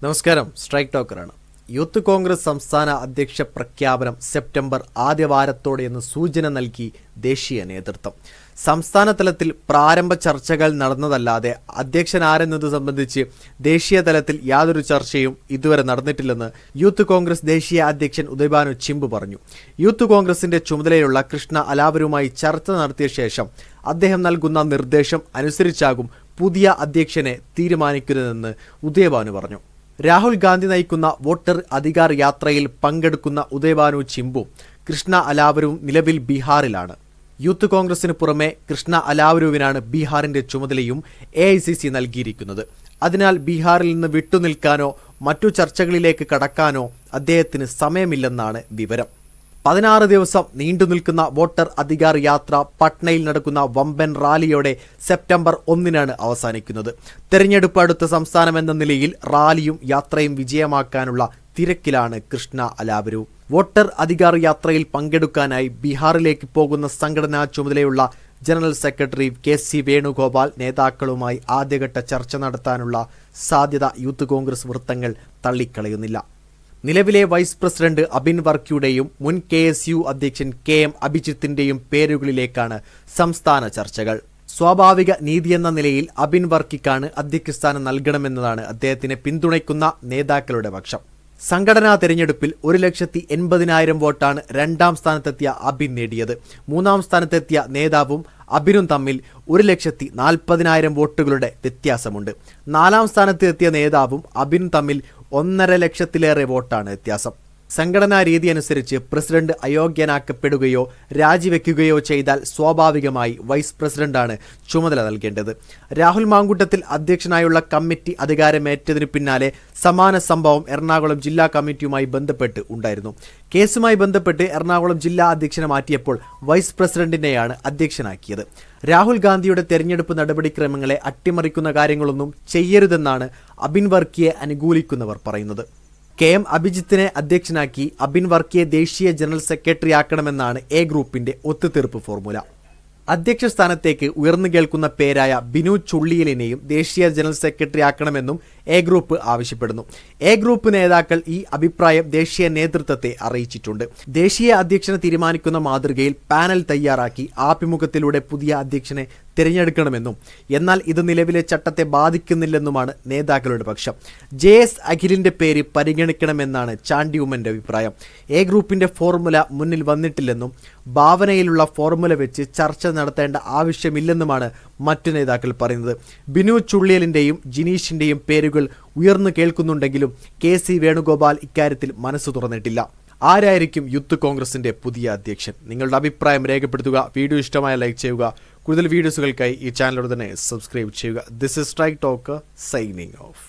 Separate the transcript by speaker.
Speaker 1: നമസ്കാരം, strike ടോക്കറാണ്. Youth Congress സംസ്ഥാന അധ്യക്ഷ പ്രഖ്യാപനം സെപ്റ്റംബർ ആദ്യവാരത്തോടെയെന്ന് സൂചന നൽകി ദേശീയ നേതൃത്വം. സംസ്ഥാന തലത്തിൽ പ്രാരംഭ ചർച്ചകൾ നടന്നതല്ലാതെ അധ്യക്ഷനാരെന്നത് സംബന്ധിച്ച് ദേശീയ തലത്തിൽ യാതൊരു ചർച്ചയും ഇതുവരെ നടന്നിട്ടില്ലെന്ന് യൂത്ത് കോൺഗ്രസ് ദേശീയ അധ്യക്ഷൻ ഉദയഭാനു ചിമ്പു പറഞ്ഞു. യൂത്ത് കോൺഗ്രസിന്റെ ചുമതലയുള്ള കൃഷ്ണ അലാവരുമായി ചർച്ച നടത്തിയ ശേഷം അദ്ദേഹം നൽകുന്ന നിർദ്ദേശം അനുസരിച്ചാകും പുതിയ അധ്യക്ഷനെ തീരുമാനിക്കുന്നതെന്ന് ഉദയഭാനു പറഞ്ഞു. രാഹുൽ ഗാന്ധി നയിക്കുന്ന വോട്ടർ അധികാർ യാത്രയിൽ പങ്കെടുക്കുന്ന ഉദയഭാനു ചിമ്പു കൃഷ്ണ അലാവരും നിലവിൽ ബീഹാറിലാണ്. യൂത്ത് കോൺഗ്രസിന് പുറമെ കൃഷ്ണ അലാവരുവിനാണ് ബീഹാറിന്റെ ചുമതലയും AICC നൽകിയിരിക്കുന്നത്. അതിനാൽ ബീഹാറിൽ നിന്ന് വിട്ടുനിൽക്കാനോ മറ്റു ചർച്ചകളിലേക്ക് കടക്കാനോ അദ്ദേഹത്തിന് സമയമില്ലെന്നാണ് വിവരം. 16 ദിവസം നീണ്ടുനിൽക്കുന്ന വോട്ടർ അധികാർ യാത്ര പട്നയിൽ നടക്കുന്ന വമ്പൻ റാലിയോടെ സെപ്റ്റംബർ 1-നാണ് അവസാനിക്കുന്നത്. തെരഞ്ഞെടുപ്പ് അടുത്ത സംസ്ഥാനമെന്ന നിലയിൽ റാലിയും യാത്രയും വിജയമാക്കാനുള്ള തിരക്കിലാണ് കൃഷ്ണ അലാവരു. വോട്ടർ അധികാർ യാത്രയിൽ പങ്കെടുക്കാനായി ബീഹാറിലേക്ക് പോകുന്ന സംഘടനാ ചുമതലയുള്ള ജനറൽ സെക്രട്ടറി KC വേണുഗോപാൽ നേതാക്കളുമായി ആദ്യഘട്ട ചർച്ച നടത്താനുള്ള സാധ്യത യൂത്ത് കോൺഗ്രസ് വൃത്തങ്ങൾ തള്ളിക്കളയുന്നില്ല. നിലവിലെ വൈസ് പ്രസിഡന്റ് അബിൻ വർക്കിയുടെയും മുൻ KSU അധ്യക്ഷൻ KM അഭിജിത്തിന്റെയും പേരുകളിലേക്കാണ് സംസ്ഥാന ചർച്ചകൾ. സ്വാഭാവിക നീതിയെന്ന നിലയിൽ അബിൻ വർക്കിക്കാണ് അധ്യക്ഷസ്ഥാനം നൽകണമെന്നതാണ് അദ്ദേഹത്തിനെ പിന്തുണയ്ക്കുന്ന നേതാക്കളുടെ പക്ഷം. സംഘടനാ തെരഞ്ഞെടുപ്പിൽ 1,80,000 വോട്ടാണ് രണ്ടാം സ്ഥാനത്തെത്തിയ അബിൻ നേടിയത്. മൂന്നാം സ്ഥാനത്തെത്തിയ നേതാവും അബിനും തമ്മിൽ 1,40,000 വോട്ടുകളുടെ വ്യത്യാസമുണ്ട്. നാലാം സ്ഥാനത്ത് എത്തിയ നേതാവും അബിനും തമ്മിൽ 1.5 ലക്ഷത്തിലേറെ വോട്ടാണ് വ്യത്യാസം. സംഘടനാ രീതി അനുസരിച്ച് പ്രസിഡന്റ് അയോഗ്യനാക്കപ്പെടുകയോ രാജിവെക്കുകയോ ചെയ്താൽ സ്വാഭാവികമായി വൈസ് പ്രസിഡന്റാണ് ചുമതല നൽകേണ്ടത്. രാഹുൽ മാങ്കൂട്ടത്തിൽ അധ്യക്ഷനായുള്ള കമ്മിറ്റി അധികാരമേറ്റതിനു പിന്നാലെ സമാന സംഭവം എറണാകുളം ജില്ലാ കമ്മിറ്റിയുമായി ബന്ധപ്പെട്ട് ഉണ്ടായിരുന്നു. കേസുമായി ബന്ധപ്പെട്ട് എറണാകുളം ജില്ലാ അധ്യക്ഷനെ മാറ്റിയപ്പോൾ വൈസ് പ്രസിഡന്റിനെയാണ് അധ്യക്ഷനാക്കിയത്. രാഹുൽ ഗാന്ധിയുടെ തെരഞ്ഞെടുപ്പ് നടപടിക്രമങ്ങളെ അട്ടിമറിക്കുന്ന കാര്യങ്ങളൊന്നും ചെയ്യരുതെന്നാണ് അബിൻ വർക്കിയെ അനുകൂലിക്കുന്നവർ പറയുന്നത്. KM അഭിജിത്തിനെ അധ്യക്ഷനാക്കി അബിൻ വർക്കിയെ ദേശീയ ജനറൽ സെക്രട്ടറി ആക്കണമെന്നാണ് A ഗ്രൂപ്പിന്റെ ഒത്തുതീർപ്പ് ഫോർമുല. അധ്യക്ഷ സ്ഥാനത്തേക്ക് ഉയർന്നു കേൾക്കുന്ന പേരായ ബിനു ചുള്ളിയലിനെയും ദേശീയ ജനറൽ സെക്രട്ടറി ആക്കണമെന്നും A ഗ്രൂപ്പ് ആവശ്യപ്പെടുന്നു. A ഗ്രൂപ്പ് നേതാക്കൾ ഈ അഭിപ്രായം ദേശീയ നേതൃത്വത്തെ അറിയിച്ചിട്ടുണ്ട്. ദേശീയ അധ്യക്ഷനെ തീരുമാനിക്കുന്ന മാതൃകയിൽ പാനൽ തയ്യാറാക്കി ആഭിമുഖ്യത്തിലൂടെ പുതിയ അധ്യക്ഷനെ തിരഞ്ഞെടുക്കണമെന്നും എന്നാൽ ഇത് നിലവിലെ ചട്ടത്തെ ബാധിക്കുന്നില്ലെന്നുമാണ് നേതാക്കളുടെ പക്ഷം. JS അഖിലിന്റെ പേര് പരിഗണിക്കണമെന്നാണ് ചാണ്ടി ഉമ്മന്റെ അഭിപ്രായം. A ഗ്രൂപ്പിന്റെ ഫോർമുല മുന്നിൽ വന്നിട്ടില്ലെന്നും ഭാവനയിലുള്ള ഫോർമുല വെച്ച് ചർച്ച നടത്തേണ്ട ആവശ്യമില്ലെന്നുമാണ് മറ്റു നേതാക്കൾ പറയുന്നത്. ബിനു ചുള്ളിയലിന്റെയും ജിനീഷിന്റെയും പേരുകൾ ഉയർന്നു കേൾക്കുന്നുണ്ടെങ്കിലും KC വേണുഗോപാൽ ഇക്കാര്യത്തിൽ മനസ്സ് തുറന്നിട്ടില്ല. ആരായിരിക്കും യൂത്ത് കോൺഗ്രസിന്റെ പുതിയ അധ്യക്ഷൻ? നിങ്ങളുടെ അഭിപ്രായം രേഖപ്പെടുത്തുക. വീഡിയോ ഇഷ്ടമായ ലൈക്ക് ചെയ്യുക. കൂടുതൽ വീഡിയോസുകൾക്കായി ഈ ചാനലോട് തന്നെ സബ്സ്ക്രൈബ് ചെയ്യുക. This is strike talker signing off.